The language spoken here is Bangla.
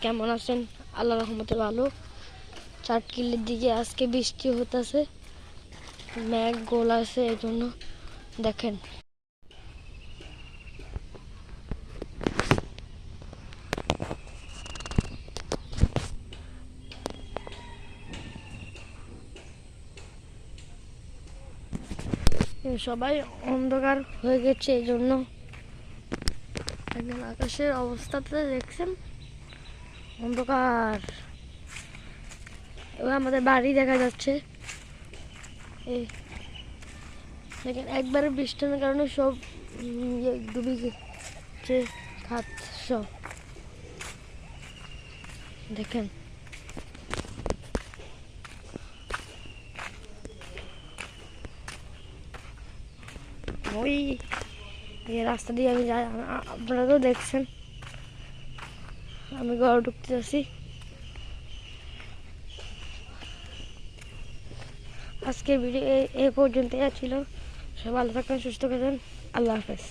কেমন আছেন? আল্লাহ রহমতে ভালো। চাটকিলের দিকে আজকে বৃষ্টি হতেছে, মেঘ গোল আছে, এই জন্য দেখেন। সবাই অন্ধকার হয়ে গেছে, এই জন্য একদম আকাশের অবস্থাতে দেখছেন অন্ধকার। এবার আমাদের বাড়ি দেখা যাচ্ছে। এই দেখেন, একবারে বৃষ্টির কারণে সব ডুবে গেছে, খাত সব দেখেন। ওই এই রাস্তা দিয়ে আমি যাই, আপনারা তো দেখছেন। আমি ঘরে ঢুকতে যাচ্ছি। আজকের ভিডিও এ পর্যন্ত ছিল। সবাই ভালো থাকবেন, সুস্থ থাকবেন। আল্লাহ হাফেজ।